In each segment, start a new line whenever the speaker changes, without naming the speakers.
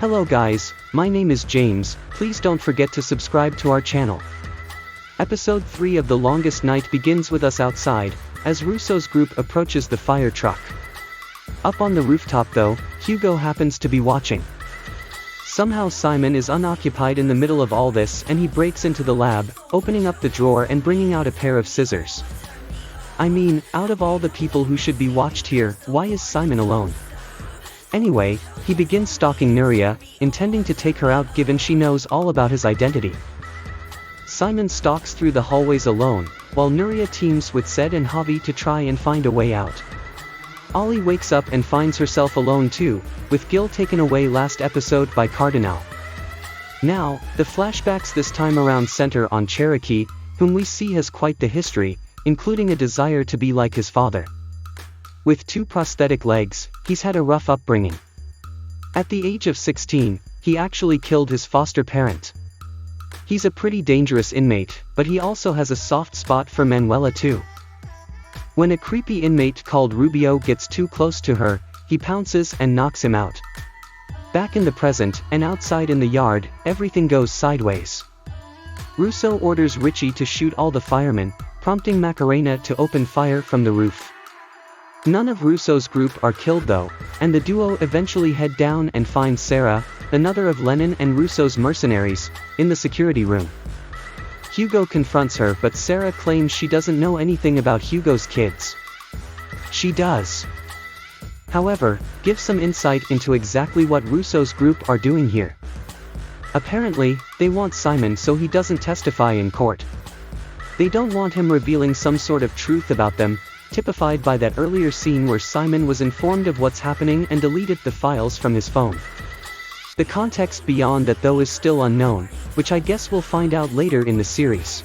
Hello guys, my name is James, please don't forget to subscribe to our channel. Episode 3 of The Longest Night begins with us outside, as Ruso's group approaches the fire truck. Up on the rooftop though, Hugo happens to be watching. Somehow Simon is unoccupied in the middle of all this and he breaks into the lab, opening up the drawer and bringing out a pair of scissors. I mean, out of all the people who should be watched here, why is Simon alone? Anyway, he begins stalking Nuria, intending to take her out given she knows all about his identity. Simon stalks through the hallways alone, while Nuria teams with Said and Javi to try and find a way out. Ollie wakes up and finds herself alone too, with Guille taken away last episode by Cardenal. Now, the flashbacks this time around center on Cherokee, whom we see has quite the history, including a desire to be like his father. With 2 prosthetic legs, he's had a rough upbringing. At the age of 16, he actually killed his foster parent. He's a pretty dangerous inmate, but he also has a soft spot for Manuela too. When a creepy inmate called Rubio gets too close to her, he pounces and knocks him out. Back in the present, and outside in the yard, everything goes sideways. Ruso orders Richie to shoot all the firemen, prompting Macarena to open fire from the roof. None of Ruso's group are killed though, and the duo eventually head down and find Sarah, another of Lennon and Ruso's mercenaries, in the security room. Hugo confronts her but Sarah claims she doesn't know anything about Hugo's kids. She does. However, gives some insight into exactly what Ruso's group are doing here. Apparently, they want Simon so he doesn't testify in court. They don't want him revealing some sort of truth about them, typified by that earlier scene where Simon was informed of what's happening and deleted the files from his phone. The context beyond that though is still unknown, which I guess we'll find out later in the series.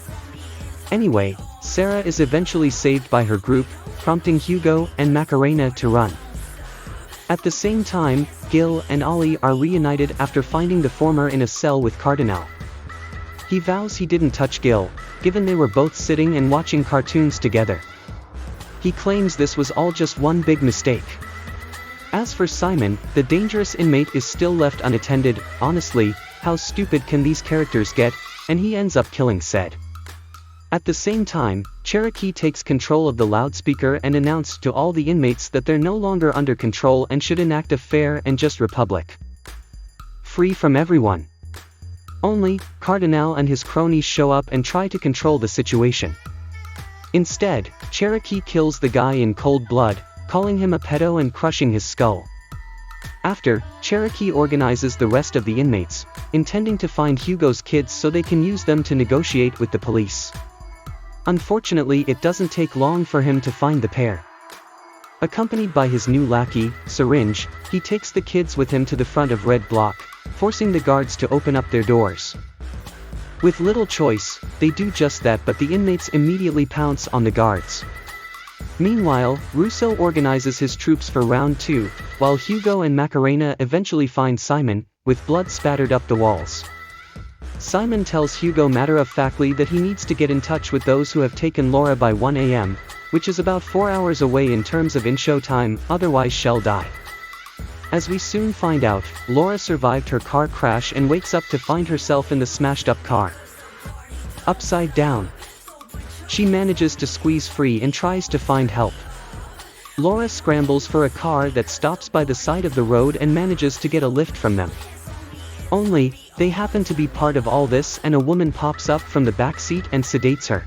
Anyway, Sarah is eventually saved by her group, prompting Hugo and Macarena to run. At the same time, Guille and Ollie are reunited after finding the former in a cell with Cardenal. He vows he didn't touch Guille, given they were both sitting and watching cartoons together. He claims this was all just one big mistake. As for Simon, the dangerous inmate is still left unattended. Honestly, how stupid can these characters get, and he ends up killing Said. At the same time, Cherokee takes control of the loudspeaker and announces to all the inmates that they're no longer under control and should enact a fair and just republic. Free from everyone. Only, Cardenal and his cronies show up and try to control the situation. Instead, Cherokee kills the guy in cold blood, calling him a pedo and crushing his skull. After, Cherokee organizes the rest of the inmates, intending to find Hugo's kids so they can use them to negotiate with the police. Unfortunately, it doesn't take long for him to find the pair. Accompanied by his new lackey, Syringe, he takes the kids with him to the front of Red Block, forcing the guards to open up their doors. With little choice, they do just that but the inmates immediately pounce on the guards. Meanwhile, Ruso organizes his troops for round 2, while Hugo and Macarena eventually find Simon, with blood spattered up the walls. Simon tells Hugo matter-of-factly that he needs to get in touch with those who have taken Laura by 1 AM, which is about 4 hours away in terms of in-show time, otherwise she'll die. As we soon find out, Laura survived her car crash and wakes up to find herself in the smashed-up car. Upside down. She manages to squeeze free and tries to find help. Laura scrambles for a car that stops by the side of the road and manages to get a lift from them. Only, they happen to be part of all this and a woman pops up from the back seat and sedates her.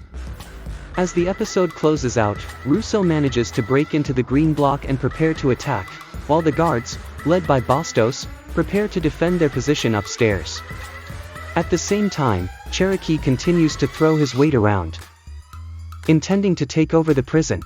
As the episode closes out, Ruso manages to break into the green block and prepare to attack, while the guards, led by Bastos, prepare to defend their position upstairs. At the same time, Cherokee continues to throw his weight around, intending to take over the prison.